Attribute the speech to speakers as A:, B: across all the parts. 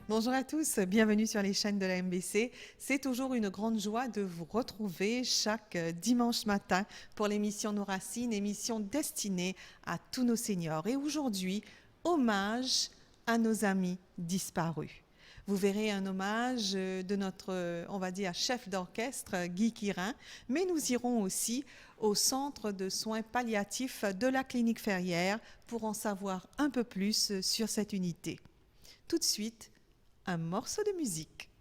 A: Bonjour à tous, bienvenue sur les chaînes de la MBC. C'est toujours une grande joie de vous retrouver chaque dimanche matin pour l'émission Nos Racines, émission destinée à tous nos seniors. Et aujourd'hui, hommage à nos amis disparus. Vous verrez un hommage de notre, on va dire, chef d'orchestre, Guy Quirin, mais nous irons aussi au centre de soins palliatifs de la Clinique Ferrière pour en savoir un peu plus sur cette unité. Tout de suite, un morceau de musique.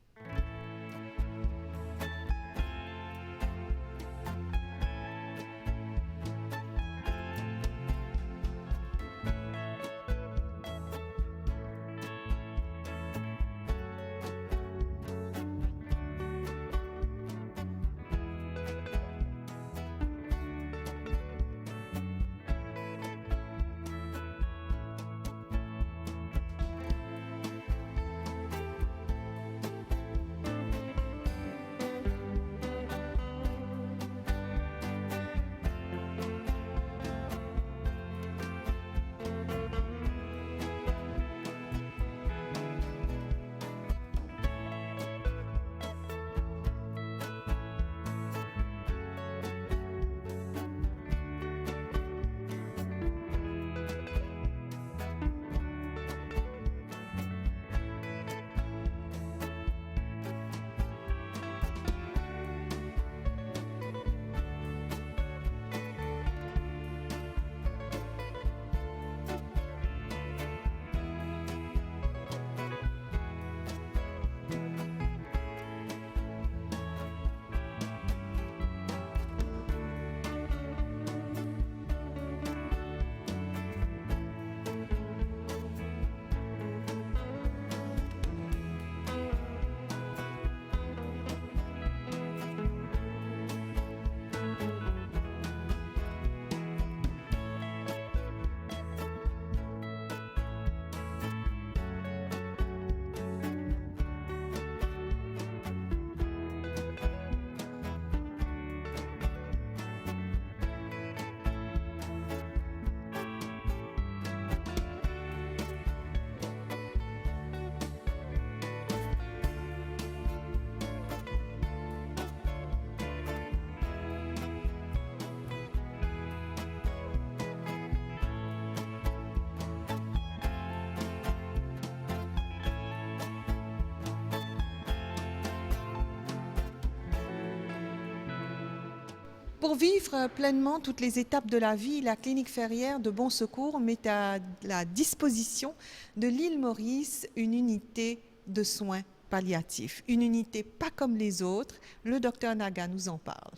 A: Pour vivre pleinement toutes les étapes de la vie, la Clinique Ferrière de Bon Secours met à la disposition de l'île Maurice une unité de soins palliatifs, une unité pas comme les autres. Le docteur Naga nous en parle.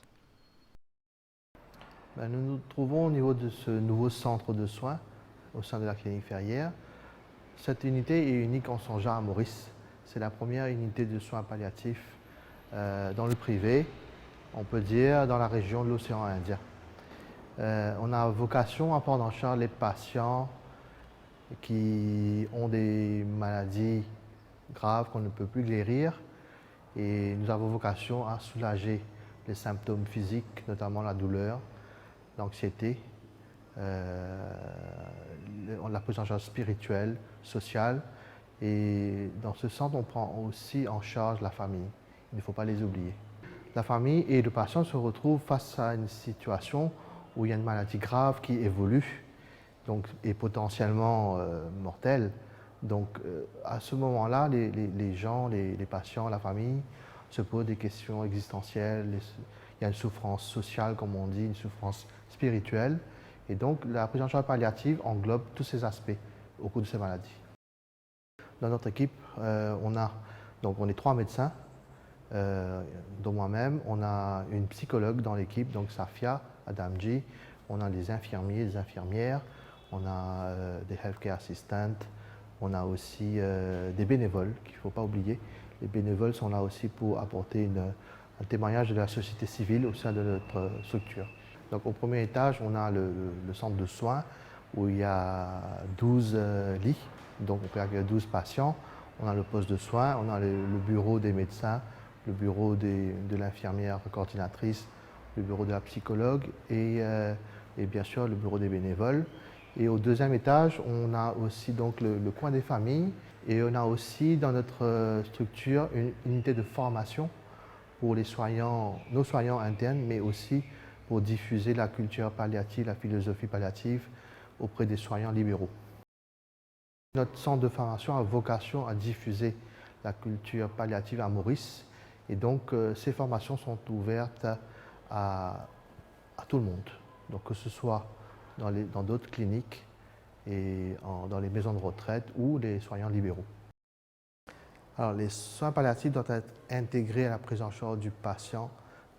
B: Nous nous trouvons au niveau de ce nouveau centre de soins au sein de la Clinique Ferrière. Cette unité est unique en son genre à Maurice. C'est la première unité de soins palliatifs dans le privé, on peut dire dans la région de l'océan Indien. On a vocation à prendre en charge les patients qui ont des maladies graves qu'on ne peut plus guérir et nous avons vocation à soulager les symptômes physiques, notamment la douleur, l'anxiété, la prise en charge spirituelle, sociale. Et dans ce centre, on prend aussi en charge la famille. Il ne faut pas les oublier. La famille et le patient se retrouvent face à une situation où il y a une maladie grave qui évolue donc, et potentiellement mortelle. Donc à ce moment-là, les gens, les patients, la famille se posent des questions existentielles. Il y a une souffrance sociale, comme on dit, une souffrance spirituelle. Et donc la prise en charge palliative englobe tous ces aspects au cours de ces maladies. Dans notre équipe, on est 3 médecins, dont moi-même. On a une psychologue dans l'équipe, donc Safia Adamji. On a des infirmiers, des infirmières. On a des healthcare assistants. On a aussi des bénévoles qu'il ne faut pas oublier. Les bénévoles sont là aussi pour apporter un témoignage de la société civile au sein de notre structure. Donc, au premier étage, on a le centre de soins où il y a 12 lits, donc on peut accueillir 12 patients. On a le poste de soins, on a le bureau des médecins, le bureau de l'infirmière coordinatrice, le bureau de la psychologue et bien sûr le bureau des bénévoles. Et au deuxième étage, on a aussi donc le coin des familles Et on a aussi dans notre structure une unité de formation pour les soignants, nos soignants internes, mais aussi pour diffuser la culture palliative, la philosophie palliative auprès des soignants libéraux. Notre centre de formation a vocation à diffuser la culture palliative à Maurice et donc ces formations sont ouvertes à tout le monde, donc que ce soit dans d'autres cliniques et dans les maisons de retraite ou les soignants libéraux. Alors, les soins palliatifs doivent être intégrés à la prise en charge du patient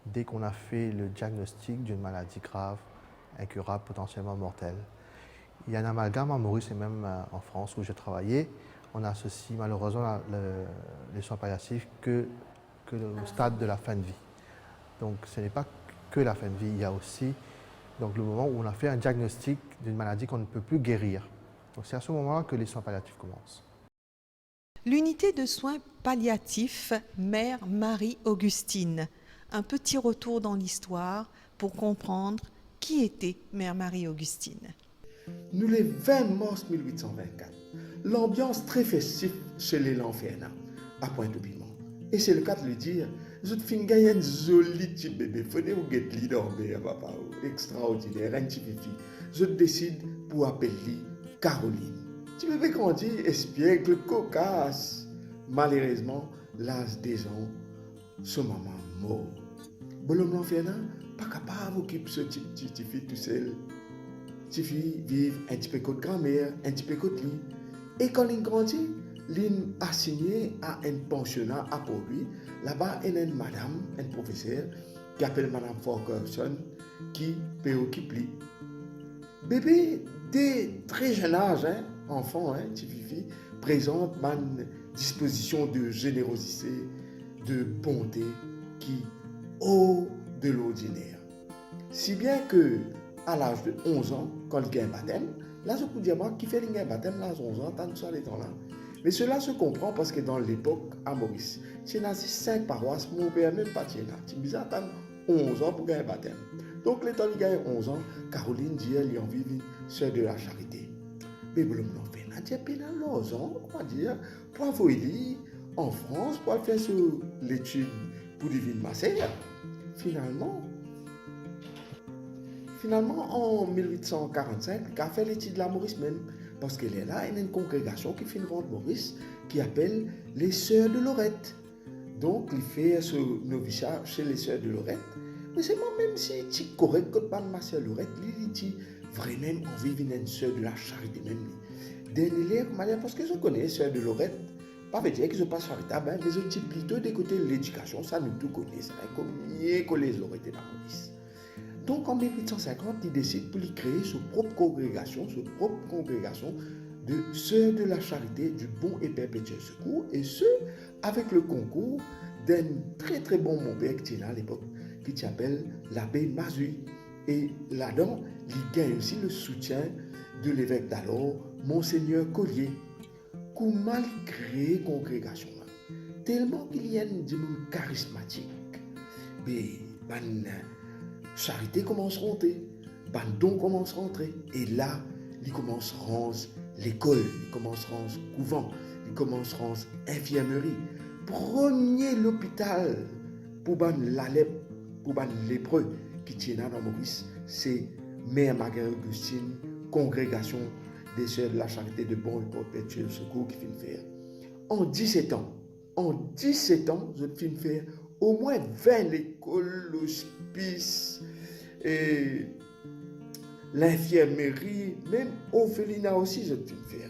B: dès qu'on a fait le diagnostic d'une maladie grave, incurable, potentiellement mortelle. Il y a un amalgame à Maurice et même en France où j'ai travaillé. On associe malheureusement les soins palliatifs que au stade de la fin de vie. Donc ce n'est pas que la fin de vie, il y a aussi donc, le moment où on a fait un diagnostic d'une maladie qu'on ne peut plus guérir. Donc c'est à ce moment-là que les soins palliatifs commencent.
A: L'unité de soins palliatifs Mère Marie-Augustine. Un petit retour dans l'histoire pour comprendre qui était Mère Marie-Augustine.
C: Nous, le 20 mars 1824, l'ambiance très festive chez les Lanferna, à Pointe-au-Piment. Et c'est le cas de le dire, je te fais gagner un joli petit bébé, venez vous get li dormir, papa, extraordinaire, un petit fifi. Je décide pour appeler Caroline. Petit bébé grandit, espiègle, cocasse. Malheureusement, l'âge des gens, son maman mort. Bonhomme Lanferna, pas capable d'occuper ce petit fille tout seul. Petit fille vive un petit peu de grand-mère, un petit peu de lit. Et quand il grandit, il a assigné à un pensionnat à pour lui. Là-bas, il y a une madame, un professeur, qui appelle Madame Forkerson, qui préoccupe lui. Bébé, dès très jeune âge, enfant, petit fifi, présente une disposition de générosité, de bonté qui haut de l'ordinaire. Si bien que, à l'âge de 11 ans, quand il gagne un baptême, là, je peux dire, moi, qui fait un baptême, là, à 11 ans, tant ça, les temps là. Mais cela se comprend parce que dans l'époque, à Maurice, tu as 5 paroisses, mon père même pas là. Tu me dis, attends, 11 ans pour gagner un baptême. Donc, les temps, il gagne 11 ans, Caroline dit, elle y en vit une sœur de la charité. Mais bon, on fait, on a pénal 11 ans, on va dire, pour avoir élu en France, pour faire l'étude pour divine Massère. Finalement, en 1845, il a fait l'étude de la Maurice même, parce qu'elle est là, il y a une congrégation qui fait une vente Maurice, qui appelle les Sœurs de Lorette. Donc, il fait ce noviciat chez les Sœurs de Lorette. Mais c'est moi-même si tu es correct que pas ma sœur Lorette, il dit vraiment envie de une sœur de la charité même. Parce que je connais les Sœurs de Lorette, pas veut dire que je ne suis pas charitable, mais je dis plutôt des côtés de l'éducation, ça nous tout connaissons, comme mieux que les Lorettes de la Maurice. Donc en 1850, il décide pour lui créer sa propre congrégation de Sœurs de la Charité du Bon et Perpétuel Secours, et ce, avec le concours d'un très très bon mon-père qui était là à l'époque, qui s'appelle l'abbé Mazui. Et là-dedans, il gagne aussi le soutien de l'évêque d'alors, Monseigneur Collier, qui mal créé congrégation là, tellement qu'il y a une dimension charismatique. Mais charité commence à rentrer, don commence à rentrer, et là, il commence à rendre l'école, il commence à rendre couvent, il commence à rendre infirmerie. Premier l'hôpital pour les lépreux qui tient dans Maurice, c'est Mère Marie-Augustine, congrégation des Sœurs de la Charité de Bon et Perpétuel Secours qui vient faire. En 17 ans, je viens faire au moins 20 écoles, l'hospice, et l'infirmerie, même Ophéline aussi, je viens faire.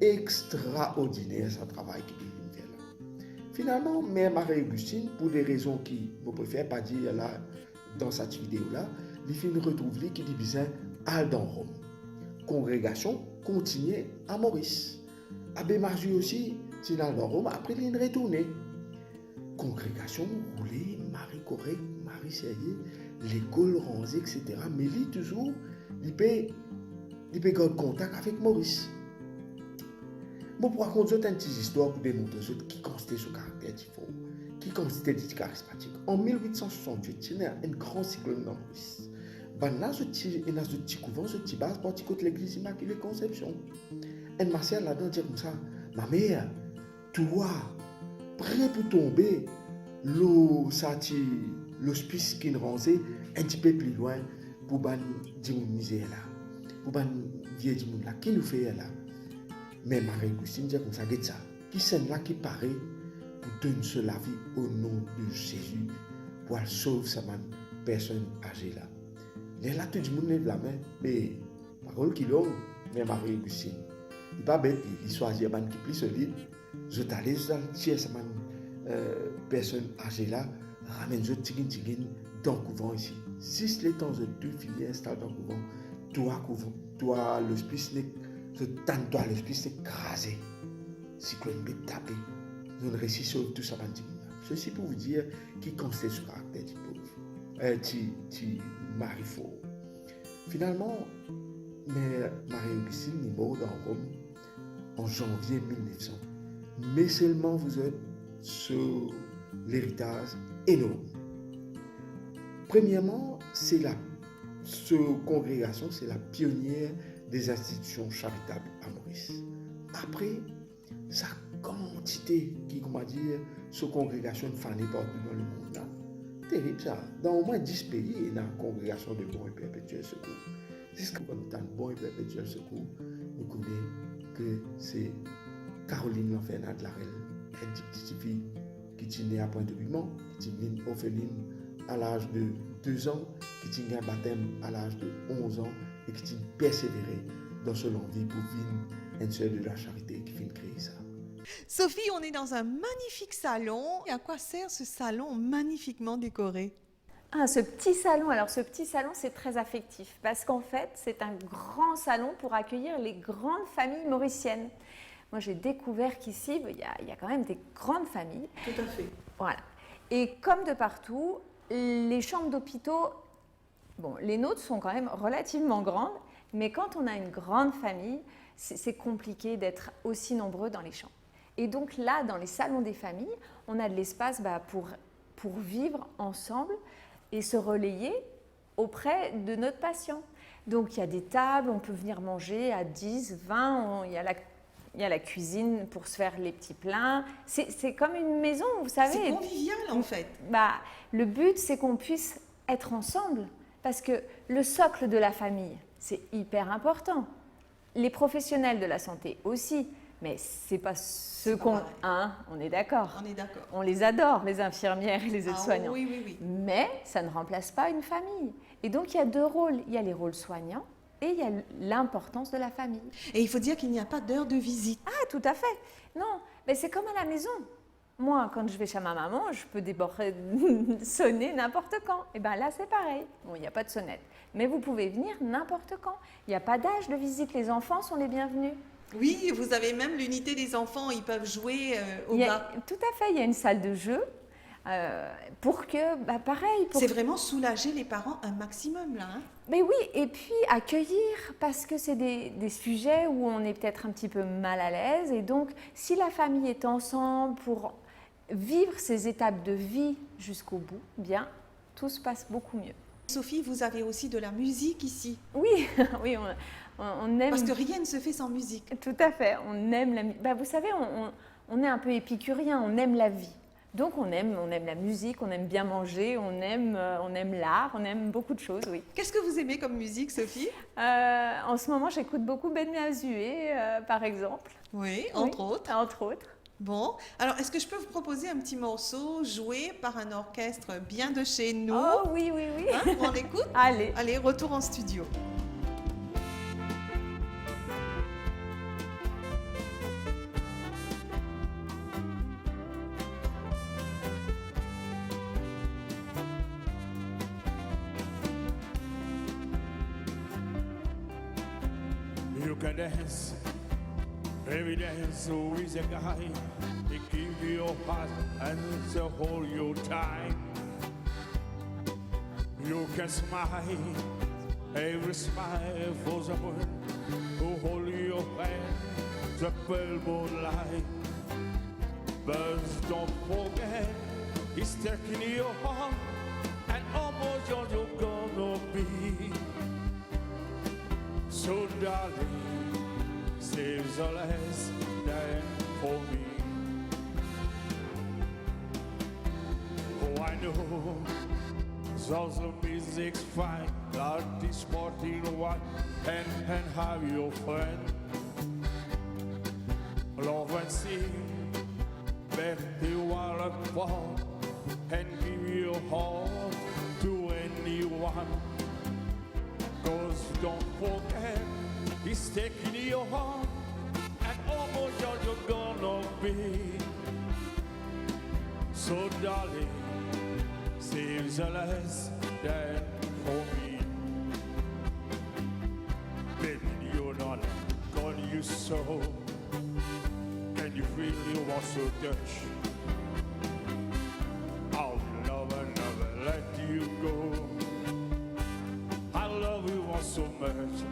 C: Extraordinaire ce travail qu'il vient faire là. Finalement, Mère Marie-Augustine, pour des raisons qui ne préfère pas dire là, dans cette vidéo-là, il finit retrouve qui dit bien Al dans Rome. Congrégation continue à Maurice. Abbé Marju aussi, c'est dans Rome, après il est retourné. Congrégation roulée, Marie correct, Marie sérieux, l'école rangée, etc. Mais lui toujours, il peut garder contact avec Maurice. Bon, pour raconter une petite histoire pour démontrer qui constitue ce caractère fort, qui constitue dit charismatique. En 1868, il y a un grand cyclone dans Maurice. Là, ce petit couvent, ce petit base, pour l'église Immaculée Conception. Un martial là-dedans dit comme ça, Ma mère, toi, prêt pour tomber, l'eau, ça l'hospice qui nous rangeait un petit peu plus loin pour ban misère là. Pour ban vieux monde là, qui nous fait là. Mais Marie-Augustine dit comme ça, ça. Qui c'est là qui paraît pour donner seule la vie au nom de Jésus pour sauver sa personne âgée là. Les là, tout le monde lève la main, mais parole qui l'ont, mais Marie-Augustine. Il n'est pas bête, il choisit un qui est plus solide. Je t'allais tirer sa personne âgée là, ramène je tigin dans le couvent ici. Si les temps de deux filles installent dans le couvent, toi l'hospice, je tente toi l'hospice écrasé. Si tu veux taper, je ne réussis sur tout ça. Ceci pour vous dire qui constate ce caractère du pauvre, du mari fort. Finalement, Marie-Augustine est morte dans Rome en janvier 1900. Mais seulement vous êtes sur l'héritage énorme. Premièrement, cette congrégation, c'est la pionnière des institutions charitables à Maurice. Après, sa quantité qui, comment dire, cette congrégation fanée partout dans le monde. Là. Terrible ça. Dans au moins 10 pays, il y a une congrégation de bons et perpétuels secours. Jusqu'à quand on a de bons et perpétuels secours, nous connaissons que c'est Caroline L'Enfernat de la Reine, une petite fille qui est née à Pointe-de-Piment, qui est née orpheline à l'âge de 2 ans, qui a eu un baptême à l'âge de 11 ans et qui a persévéré dans ce long vie pour vivre une sœur de la charité qui vient créer ça.
A: Sophie, on est dans un magnifique salon. Et à quoi sert ce salon magnifiquement décoré?
D: Ah, ce petit salon, c'est très affectif parce qu'en fait, c'est un grand salon pour accueillir les grandes familles mauriciennes. Moi, j'ai découvert qu'ici, il y a quand même des grandes familles.
A: Tout à fait.
D: Voilà. Et comme de partout, les chambres d'hôpitaux, bon, les nôtres sont quand même relativement grandes, mais quand on a une grande famille, c'est compliqué d'être aussi nombreux dans les chambres. Et donc là, dans les salons des familles, on a de l'espace pour vivre ensemble et se relayer auprès de notre patient. Donc il y a des tables, on peut venir manger à 10, 20, il y a la cuisine pour se faire les petits plats. C'est comme une maison, vous savez.
A: C'est convivial en fait.
D: Le but, c'est qu'on puisse être ensemble parce que le socle de la famille, c'est hyper important. Les professionnels de la santé aussi, mais c'est pas ceux qu'on... Hein, on est d'accord.
A: On est d'accord.
D: On les adore, les infirmières et les aides-soignants.
A: Oui.
D: Mais ça ne remplace pas une famille. Et donc, il y a 2 rôles. Il y a les rôles soignants et il y a l'importance de la famille.
A: Et il faut dire qu'il n'y a pas d'heure de visite.
D: Ah, tout à fait. Non, mais c'est comme à la maison. Moi, quand je vais chez ma maman, je peux sonner n'importe quand. Et bien là, c'est pareil. Bon, il n'y a pas de sonnette. Mais vous pouvez venir n'importe quand. Il n'y a pas d'âge de visite. Les enfants sont les bienvenus.
A: Oui, vous avez même l'unité des enfants. Ils peuvent jouer au bas.
D: Tout à fait. Il y a une salle de jeu pour que, pareil...
A: C'est vraiment soulager les parents un maximum, là. Hein?
D: Mais oui, et puis accueillir, parce que c'est des sujets où on est peut-être un petit peu mal à l'aise. Et donc, si la famille est ensemble pour vivre ces étapes de vie jusqu'au bout, bien, tout se passe beaucoup mieux.
A: Sophie, vous avez aussi de la musique ici.
D: Oui, oui, on aime...
A: Parce que rien ne se fait sans musique.
D: Tout à fait, on aime la musique. Vous savez, on est un peu épicurien, on aime la vie. Donc on aime la musique, on aime bien manger, on aime l'art, on aime beaucoup de choses, oui.
A: Qu'est-ce que vous aimez comme musique, Sophie?
D: En ce moment, j'écoute beaucoup Ben Mazué, par exemple.
A: Oui, entre autres.
D: Entre autres.
A: Bon, alors est-ce que je peux vous proposer un petit morceau joué par un orchestre bien de chez nous?
D: Oh oui.
A: Hein, on l'écoute? Allez, retour en studio.
E: You can dance, baby dance with a guy. He give you your heart and so hold you tight. You can smile, every smile for someone who hold your hand, the pale moonlight. But don't forget, he's taking your heart and almost you're gonna be. So darling, saves the last day for me. Oh, I know salsa music's fine, like this sporting one, and have your friend. Love and sing, bet you want to fall, and give your heart to anyone. 'Cause don't forget, he's taking your heart, and almost all you're gonna be. So darling, save the last than for me. Baby, you're not gonna use so, and you really want to touch. I'll never let you go. I love you all so much.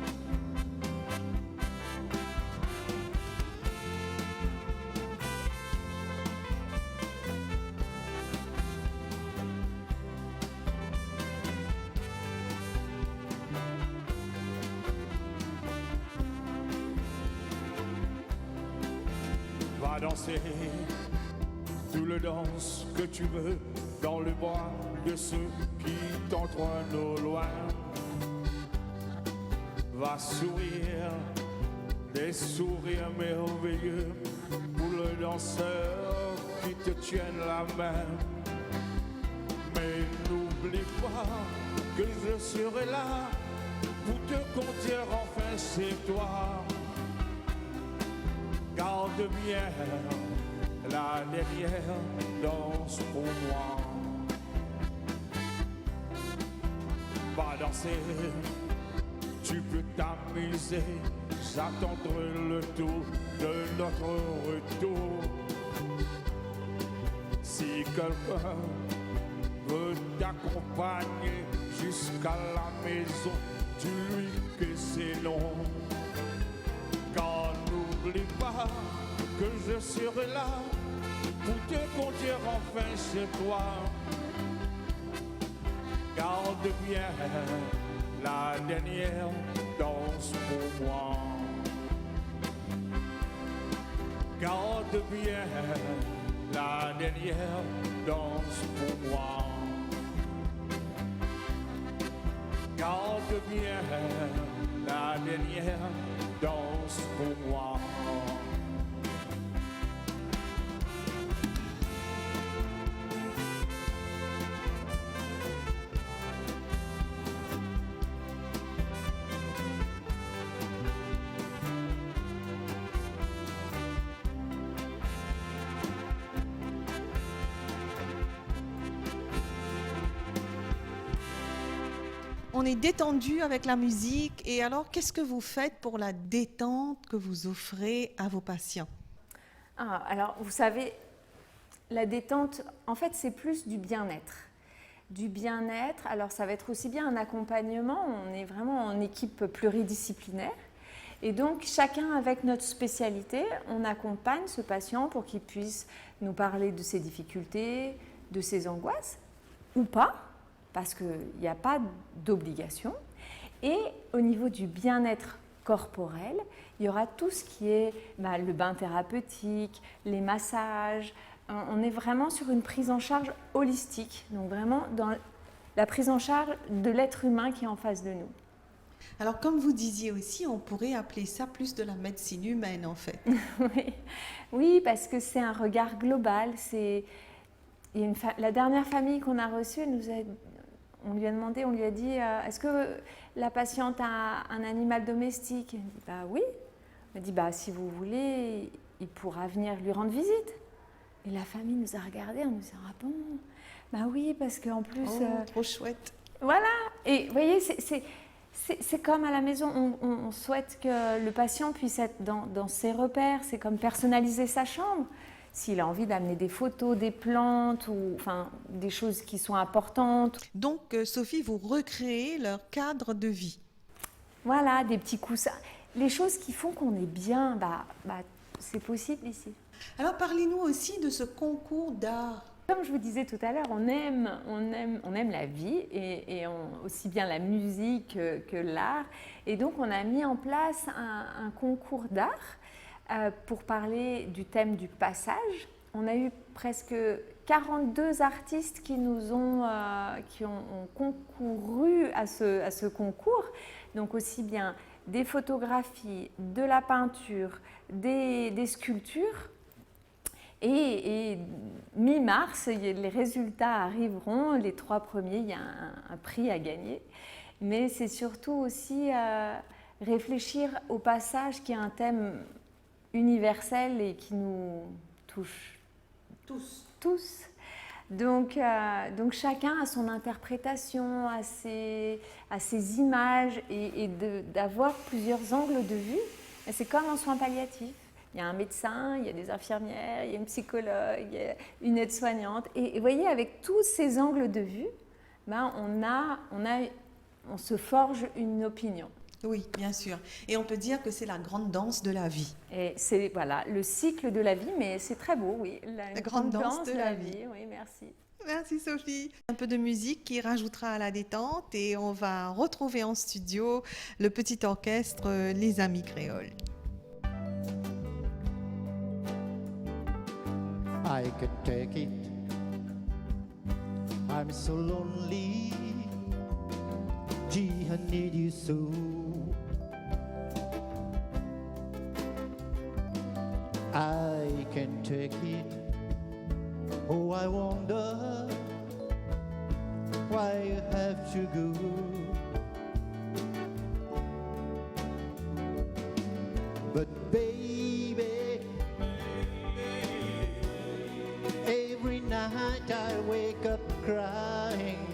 E: Va danser tout le danse que tu veux dans le bras de ceux qui t'entraînent au loin. Va sourire des sourires merveilleux pour le danseur qui te tienne la main. Mais n'oublie pas que je serai là pour te conduire enfin chez toi. Garde bien la dernière danse pour moi. Va danser, tu peux t'amuser, j'attendrai le tour de notre retour. Si quelqu'un veut t'accompagner jusqu'à la maison, dis-lui que c'est non. Car n'oublie pas que je serai là pour te conduire enfin chez toi. Garde bien la dernière danse pour moi. Garde bien la dernière danse pour moi. Garde bien la dernière danse pour moi.
A: On est détendu avec la musique. Et alors, qu'est-ce que vous faites pour la détente que vous offrez à vos patients?
D: Alors, vous savez, la détente, en fait, c'est plus du bien-être. Du bien-être, alors ça va être aussi bien un accompagnement, on est vraiment en équipe pluridisciplinaire. Et donc, chacun avec notre spécialité, on accompagne ce patient pour qu'il puisse nous parler de ses difficultés, de ses angoisses, ou pas, parce qu'il n'y a pas d'obligation. Et au niveau du bien-être corporel, il y aura tout ce qui est le bain thérapeutique, les massages. On est vraiment sur une prise en charge holistique, donc vraiment dans la prise en charge de l'être humain qui est en face de nous.
A: Alors, comme vous disiez aussi, on pourrait appeler ça plus de la médecine humaine, en fait.
D: Oui, parce que c'est un regard global. La dernière famille qu'on a reçue, on lui a demandé, on lui a dit est-ce que la patiente a un animal domestique? Elle dit oui. Elle dit si vous voulez, il pourra venir lui rendre visite. Et la famille nous a regardés en nous disant bon, oui, parce qu'en plus.
A: Trop chouette.
D: Voilà. Et vous voyez, c'est comme à la maison, on souhaite que le patient puisse être dans ses repères. C'est comme personnaliser sa chambre. S'il a envie d'amener des photos, des plantes, ou des choses qui sont importantes.
A: Donc, Sophie, vous recréez leur cadre de vie.
D: Voilà, des petits coussins. Les choses qui font qu'on est bien, c'est possible ici.
A: Alors, parlez-nous aussi de ce concours d'art.
D: Comme je vous disais tout à l'heure, on aime la vie et aussi bien la musique que l'art. Et donc, on a mis en place un concours d'art pour parler du thème du passage. On a eu presque 42 artistes qui ont concouru à ce concours, donc aussi bien des photographies, de la peinture, des sculptures. Et mi-mars, les résultats arriveront, les 3 premiers, il y a un prix à gagner. Mais c'est surtout aussi réfléchir au passage qui est un thème universel et qui nous touche tous. Donc chacun a son interprétation, a ses images et d'avoir plusieurs angles de vue. C'est comme en soins palliatifs. Il y a un médecin, il y a des infirmières, il y a une psychologue, il y a une aide-soignante. Et vous voyez, avec tous ces angles de vue, ben, on se forge une opinion.
A: Oui, bien sûr. Et on peut dire que c'est la grande danse de la vie.
D: Et c'est voilà, le cycle de la vie, mais c'est très beau, oui.
A: La grande danse de la vie.
D: Oui, merci.
A: Merci Sophie. Un peu de musique qui rajoutera à la détente et on va retrouver en studio le petit orchestre Les Amis Créoles.
F: I can take it. I'm so lonely. Gee, I need you so. I can take it. Oh, I wonder why you have to go. But baby, every night I wake up crying.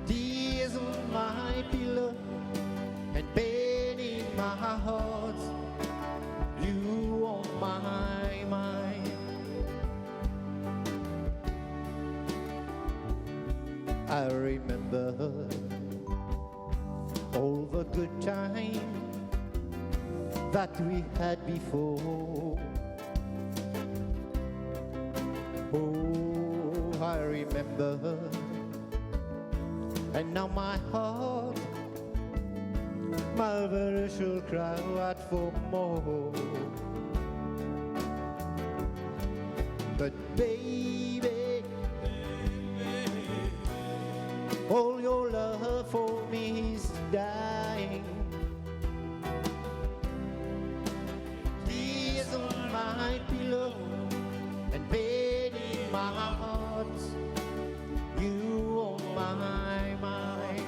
F: Tears on my pillow and pain in my heart. You on my mind. I remember all the good times that we had before. Oh, I remember. And now my heart, my very shall cry out for more. But baby, all your love for me is dying. Tears on my pillow and pain in my heart. You on my mind.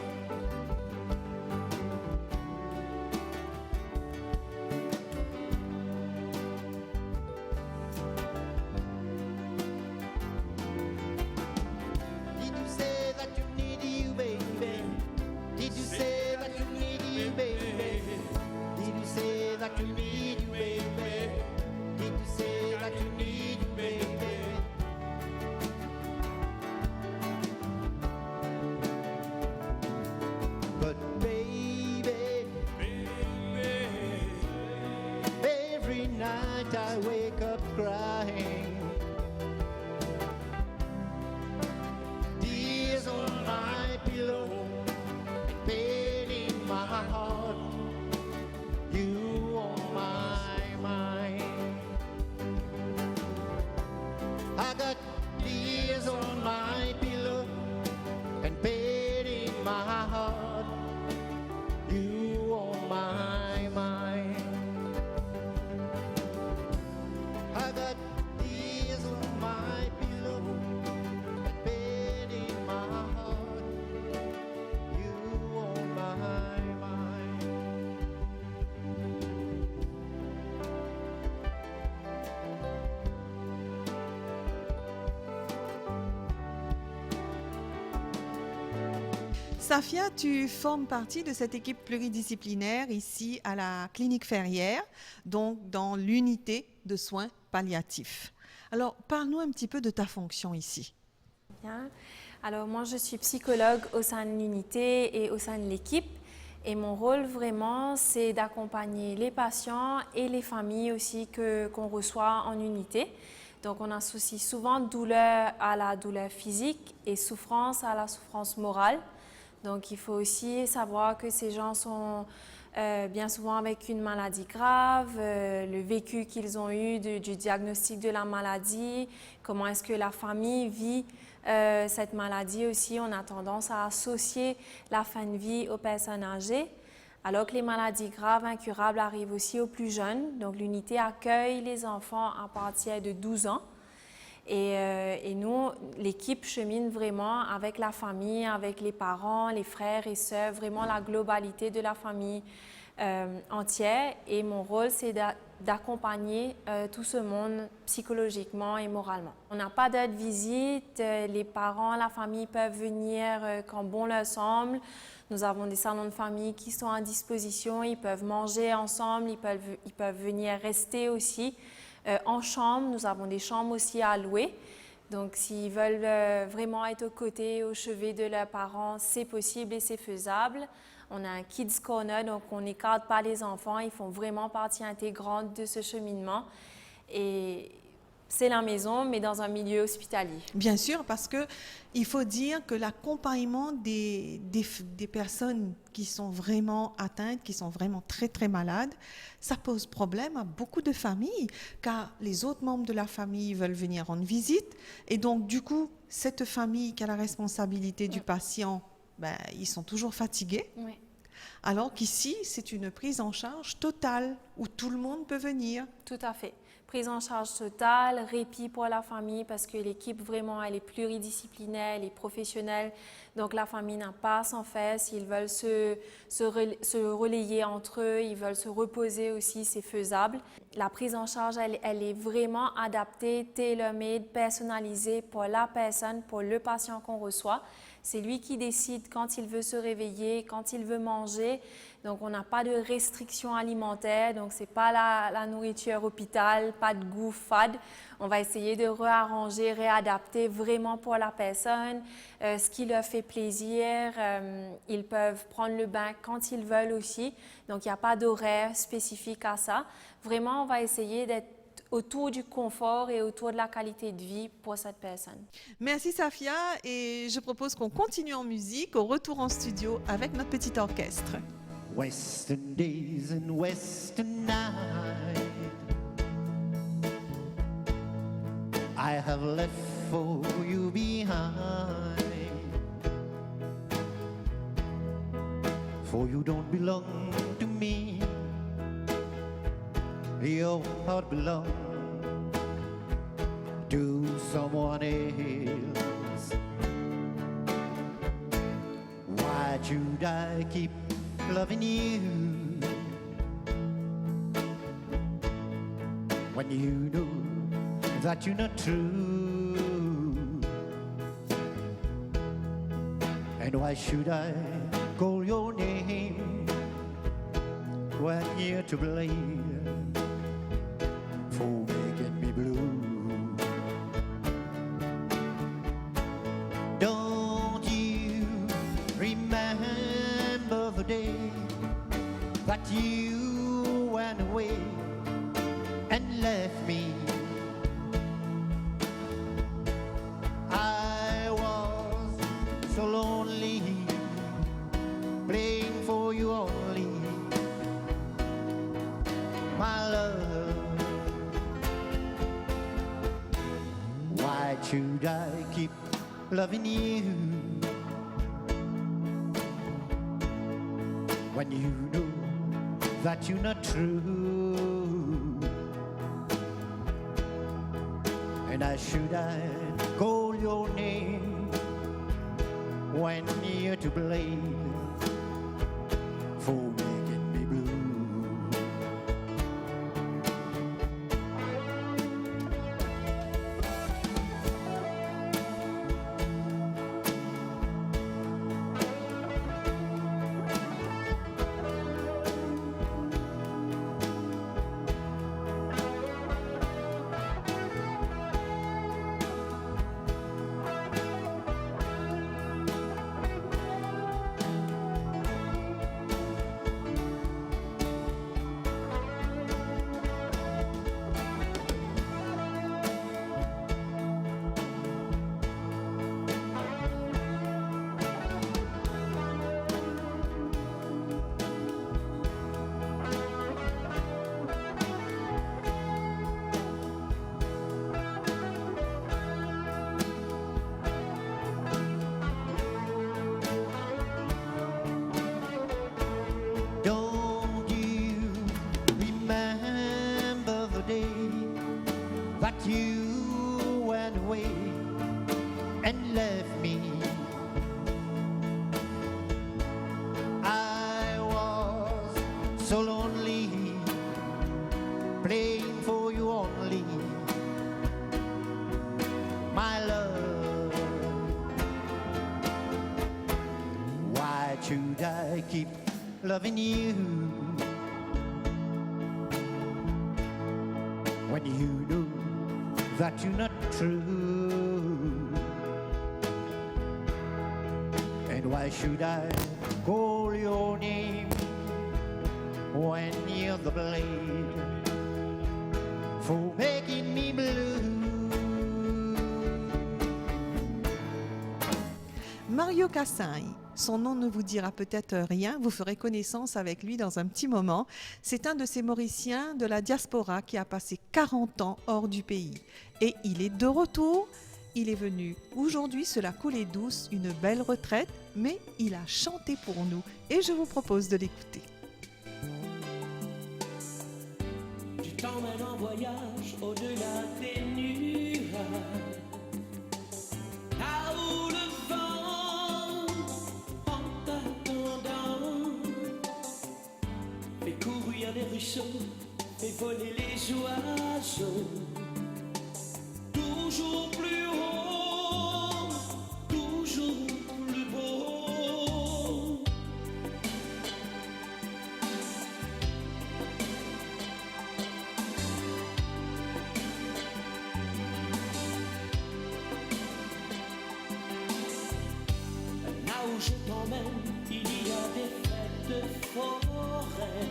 F: Did you say that you need you, baby? Did you say that you need you, baby? Did you say that you need you, baby? Did you say that you need you, baby? But baby, every night I wake up crying. Tears on my pillow and pain in my heart. You on my mind. I got tears on my pillow and pain in my heart. You on my mind. I got tears on my pillow and pain in my heart. You on my mind.
A: Safia, tu formes partie de cette équipe pluridisciplinaire ici à la Clinique Ferrière, donc dans l'unité de soins palliatifs. Alors, parle-nous un petit peu de ta fonction ici.
G: Bien. Alors moi je suis psychologue au sein de l'unité et au sein de l'équipe et mon rôle vraiment c'est d'accompagner les patients et les familles aussi qu'on reçoit en unité. Donc on associe souvent douleur à la douleur physique et souffrance à la souffrance morale. Donc il faut aussi savoir que ces gens sont bien souvent avec une maladie grave, le vécu qu'ils ont eu du diagnostic de la maladie, comment est-ce que la famille vit cette maladie aussi. On a tendance à associer la fin de vie aux personnes âgées, alors que les maladies graves, incurables arrivent aussi aux plus jeunes. Donc l'unité accueille les enfants à partir de 12 ans. Et nous, l'équipe chemine vraiment avec la famille, avec les parents, les frères et sœurs, vraiment la globalité de la famille entière. Et mon rôle, c'est d'accompagner tout ce monde psychologiquement et moralement. On n'a pas d'heure de visite, les parents, la famille peuvent venir quand bon leur semble. Nous avons des salons de famille qui sont à disposition, ils peuvent manger ensemble, ils peuvent venir rester aussi. En chambre, nous avons des chambres aussi à louer. Donc, s'ils veulent vraiment être aux côtés, au chevet de leurs parents, c'est possible et c'est faisable. On a un Kids Corner, donc on n'écarte pas les enfants. Ils font vraiment partie intégrante de ce cheminement. Et c'est la maison, mais dans un milieu hospitalier.
A: Bien sûr, parce qu'il faut dire que l'accompagnement des personnes qui sont vraiment atteintes, qui sont vraiment très, très malades, ça pose problème à beaucoup de familles, car les autres membres de la famille veulent venir rendre visite. Et donc, du coup, cette famille qui a la responsabilité du patient, ben, ils sont toujours fatigués.
G: Oui.
A: Alors qu'ici, c'est une prise en charge totale, où tout le monde peut venir.
G: Tout à fait. Prise en charge totale, répit pour la famille parce que l'équipe vraiment elle est pluridisciplinaire, elle est professionnelle. Donc la famille n'a pas à s'en faire. S'ils veulent se relayer entre eux, ils veulent se reposer aussi, c'est faisable. La prise en charge, elle est vraiment adaptée, tailor-made, personnalisée pour la personne, pour le patient qu'on reçoit. C'est lui qui décide quand il veut se réveiller, quand il veut manger. Donc, on n'a pas de restrictions alimentaires. Donc, ce n'est pas la nourriture hôpital, pas de goût fade. On va essayer de réarranger, réadapter vraiment pour la personne, ce qui leur fait plaisir. Ils peuvent prendre le bain quand ils veulent aussi. Donc, il n'y a pas d'horaire spécifique à ça. Vraiment, on va essayer d'être autour du confort et autour de la qualité de vie pour cette personne.
A: Merci Safia, et je propose qu'on continue en musique au retour en studio avec notre petit orchestre.
F: Western days and western night I have left for you behind, for you don't belong to me, your heart belongs to someone else. Why should I keep loving you when you know that you're not true? And why should I call your name when you're to blame for making me blue? Don't you remember the day that you went away and left me? I was so lonely, playing for you only, my love. Why should I keep loving you when you know that you're not true? And should I call your name when you're to blame for making me blue? should I keep loving you when you know that you're not true? And why should I call your name when you're the blame for making me blue?
A: Mario Cassagne, son nom ne vous dira peut-être rien, vous ferez connaissance avec lui dans un petit moment. C'est un de ces Mauriciens de la diaspora qui a passé 40 ans hors du pays. Et il est de retour. Il est venu aujourd'hui se la couler douce, une belle retraite, mais il a chanté pour nous et je vous propose de l'écouter.
H: Je t'emmène en voyage au-delà des nuages, là où le vent, en t'attendant, fait courir les ruisseaux, fait voler les oiseaux. Toujours plus haut, toujours plus beau. Là où je t'emmène, il y a des fêtes de forêt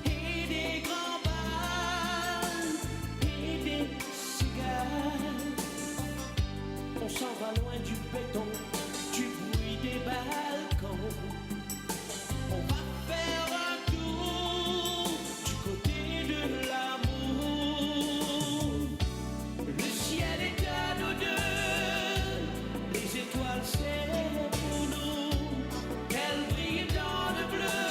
H: et des grands bals et des cigares. On s'en va loin du béton, du bruit des balcons. On va faire un tour du côté de l'amour. Le ciel est à nous deux, les étoiles c'est pour nous. Qu'elles brillent dans le bleu,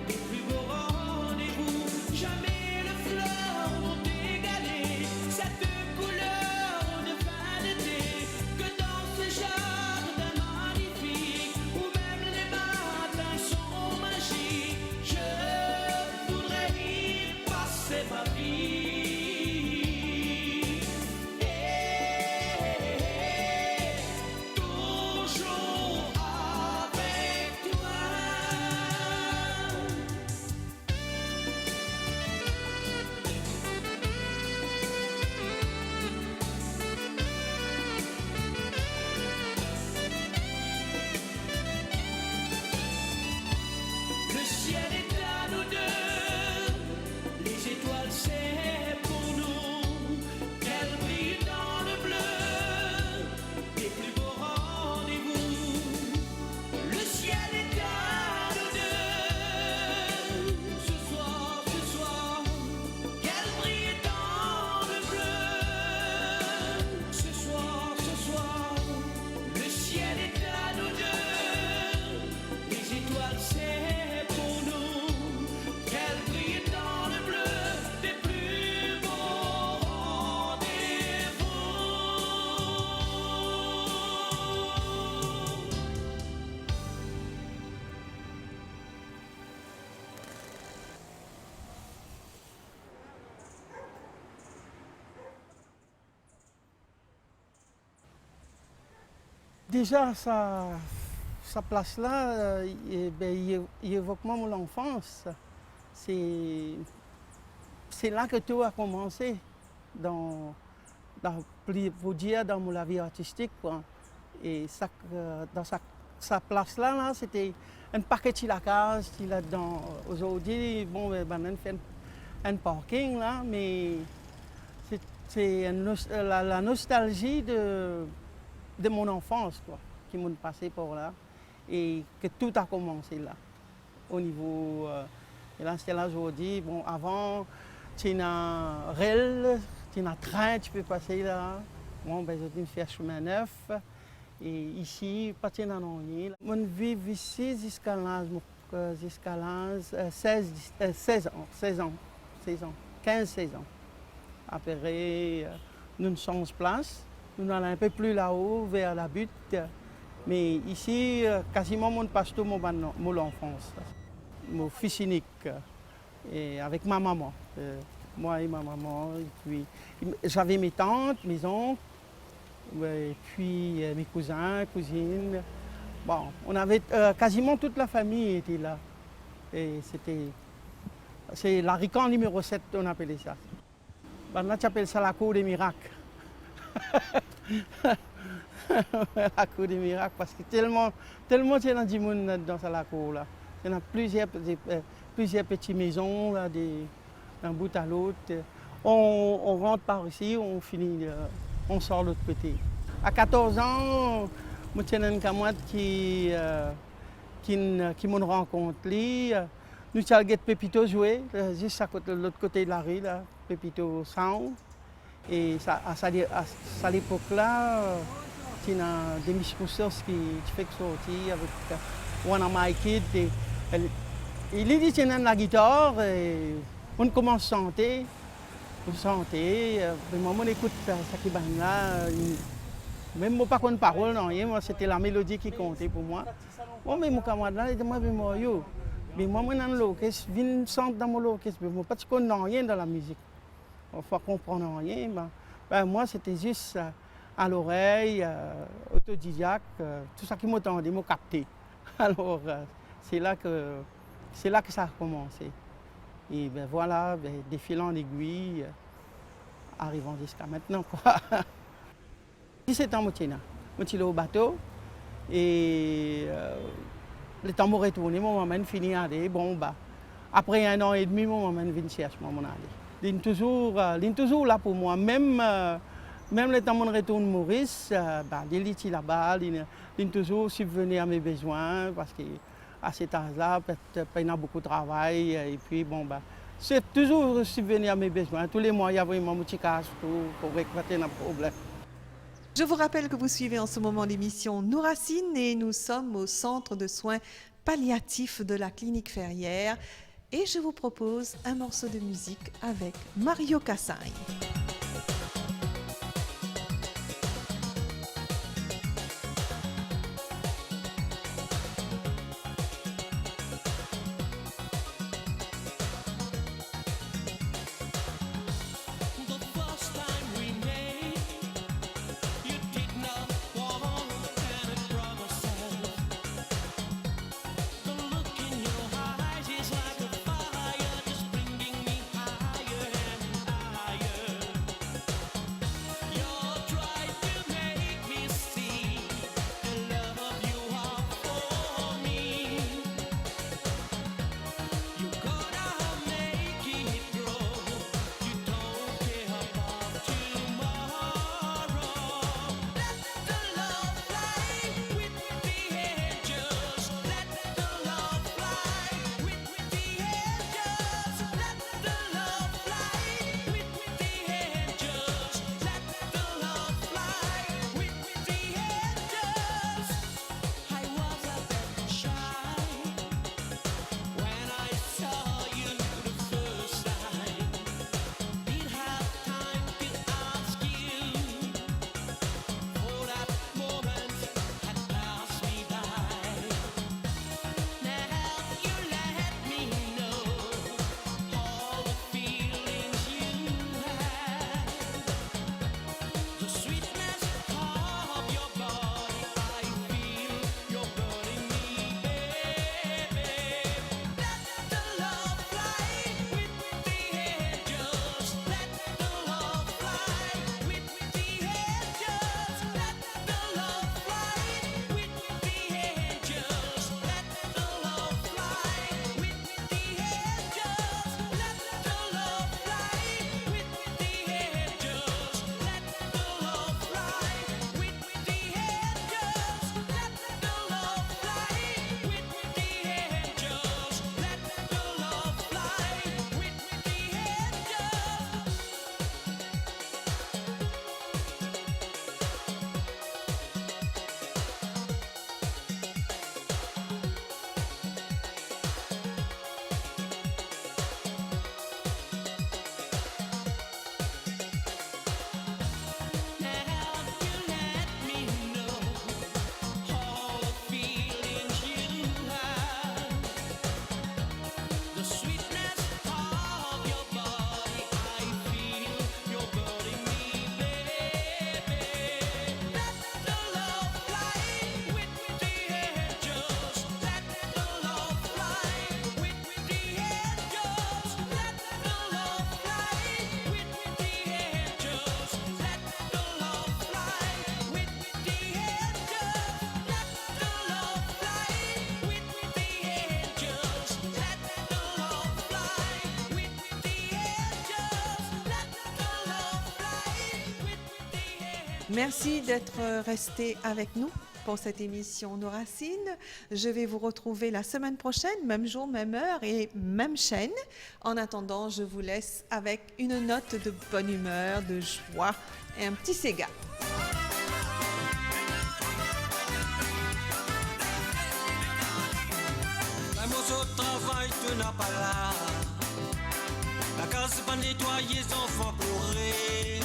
H: les plus beaux rendez-vous. Jamais le fleur n'ont égalé cette couleur de fin d'été. Que dans ce jardin magnifique, où même les matins sont magiques, je voudrais y passer ma vie. Toujours avec toi. Le ciel est à nous deux, les étoiles c'est pour nous. Qu'elles brillent dans le bleu, les plus beaux rendez-vous. Le ciel est à nous deux, ce soir, qu'elles brillent dans le bleu. Ce soir, le ciel est à nous deux, les étoiles c'est pour nous. Qu'elles brillent dans le bleu, des plus beaux rendez-vous.
I: Déjà, sa place-là, il évoque mon enfance. C'est là que tout a commencé, pour dire, dans la vie artistique, quoi. Et dans sa place-là, c'était un paquet de la case. Aujourd'hui, bon, on fait un parking, là, mais c'est la nostalgie de mon enfance, quoi, qui m'ont passé par là, et que tout a commencé là, au niveau, et là c'est là aujourd'hui, bon, avant, tu as rail, tu as train, tu peux passer là, bon, ben, j'ai fait chemin neuf, et ici, pas de rien. On vit ici jusqu'à l'âge, 16 ans, 15-16 ans. Après, nous sommes place. Nous allons un peu plus là-haut, vers la butte. Mais ici, quasiment, on passe tout mon enfance. Mon fils unique, et avec ma maman. Moi et ma maman. Et puis, j'avais mes tantes, mes oncles, et puis mes cousins, cousines. Bon, on avait quasiment toute la famille était là. Et c'est la Rican numéro 7, on appelait ça. Maintenant, tu appelles ça la cour des miracles. La cour des miracles, parce que tellement il y a du monde dans la cour là. Il y en a plusieurs petites maisons là, d'un bout à l'autre. On rentre par ici, on finit, on sort de l'autre côté. À 14 ans, je tiens un camarade qui m'a rencontré. Nous avons Pépito jouer, juste à côté, de l'autre côté de la rue, là, Pépito Sound. Et à cette époque-là, il y a des musiciens qui font sortir avec One of My Kids. Il dit qu'il y a la guitare, et on commence à chanter. Mais moi, on écoute ça qui est là. Même moi, pas de parole, non, c'était la mélodie qui comptait pour moi. Bon, mais mon camarade là, il dit, mais moi, dans l'orchestre, je viens chanter dans mon orchestre, mais moi, pas de connais rien dans la musique. Il faut comprendre rien. Moi, c'était juste à l'oreille, autodidacte, tout ça qui m'entendait, m'a capté. Alors, c'est là que ça a commencé. Et ben voilà, des fils en aiguille, arrivant jusqu'à maintenant, quoi. 17 ans, je suis au bateau. Et le temps m'a retourné, mon maman fini d'aller. Bon, après 1 an et demi, mon maman vient chercher mon aller. Il est toujours là pour moi. Même le temps où je retourne à Maurice, il est là-bas, il est toujours subvenu à mes besoins. Parce qu'à cet âge-là, il y a beaucoup de travail. Et puis, c'est toujours subvenu à mes besoins. Tous les mois, il y avait mon petit cash pour récolter nos problèmes.
A: Je vous rappelle que vous suivez en ce moment l'émission Nous Racines et nous sommes au centre de soins palliatifs de la clinique Ferrière. Et je vous propose un morceau de musique avec Mario Cassagne.
H: Like a fire, just bringing me higher and higher.
A: Merci d'être resté avec nous pour cette émission Nos Racines. Je vais vous retrouver la semaine prochaine, même jour, même heure et même chaîne. En attendant, je vous laisse avec une note de bonne humeur, de joie et un petit Sega.
H: Même au travail, tu n'as pas là. La case pas nettoyée, les enfants pleurer.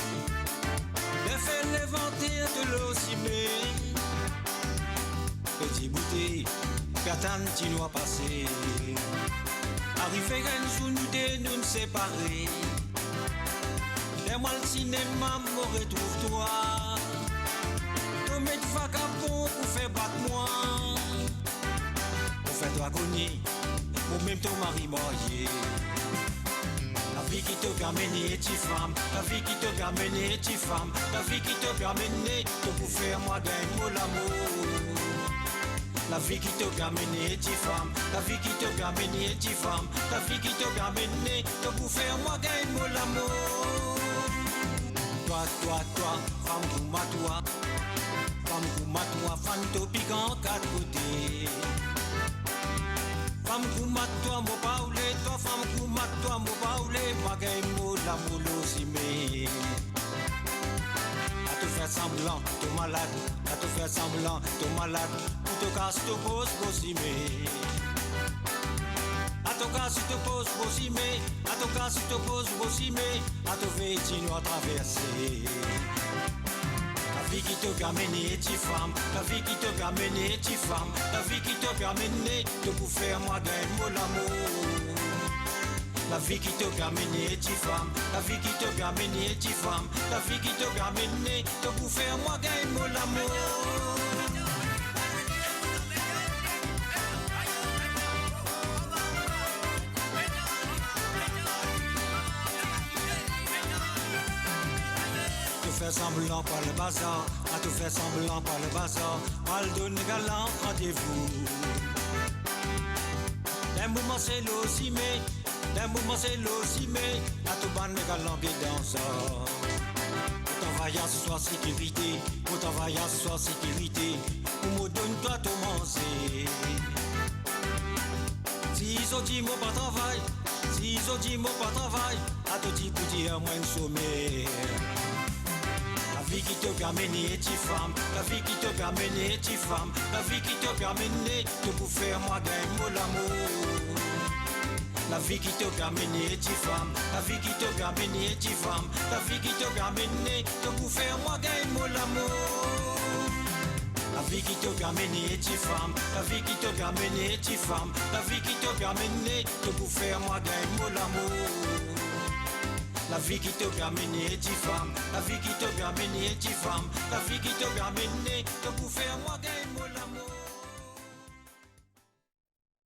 H: Le fait l'éventaire de l'eau cimée. Petit bouteille, katane, tu dois passer. Arrivé un jour, nous séparer. Moi le cinéma, me retrouve-toi. Nous mettons vagabond pour faire battre moi. Pour faire toi gagner, ou même ton mari marié. La vie qui te permet tu femme, la vie qui te permet tu femme, la vie qui te permet pour faire moi gagner mon amour. La vie qui te permet tu femme, la vie qui te permet tu femme, la vie qui te permet pour faire moi gagner mon amour. Toi, femme pour ma toi, femme pour ma toi, femme topique en quatre côtés. Femme pour ma toi, mon paoulé, toi, femme pour ma toi, mon paoulé, moi gagne mon l'amour aussi, mais. À te faire semblant, t'es malade, à te faire semblant, t'es malade, pour te casser, te pose, aussi, mais. À ton cas, si te pose, aussi, mais. À ton cas, si te pose, aussi, mais. À te faire, à traverser. La vie qui te permet tu femme, la vie qui te permet tu femme, la vie qui te permet de vous faire moi gagner mon amour. La vie qui te permet tu femme, la vie qui te permet tu femme, la vie qui te permet de vous faire moi gagner mon amour. Faire semblant par le bazar, à tout faire semblant par le bazar, mal donner galant rendez-vous. D'un moment c'est l'osimé, d'un moment c'est l'osimé, à tout ban de galant bien dans ça. Pour ton voyage soit sécurité, pour ton voyage soit sécurité, pour me donner toi tout manger. Si ils ont dit moi pas travail, si ils ont dit moi pas travail, à tout dit pour dire moi une sommeil. La vie qui te permet tu femme, la vie qui te permet tu femme, la vie qui te permet de vous faire moi gagner mon amour. La vie qui te permet tu femme, la vie qui te permet tu femme, la vie qui te permet de vous faire moi gagner mon amour. La vie qui te permet tu femme, la vie qui te permet tu femme, la vie qui te permet de vous faire moi gagner mon amour. La vie qui te permet tu femme, la vie qui te permet tu femme, la vie qui te permet de vous faire moi gagner mon amour.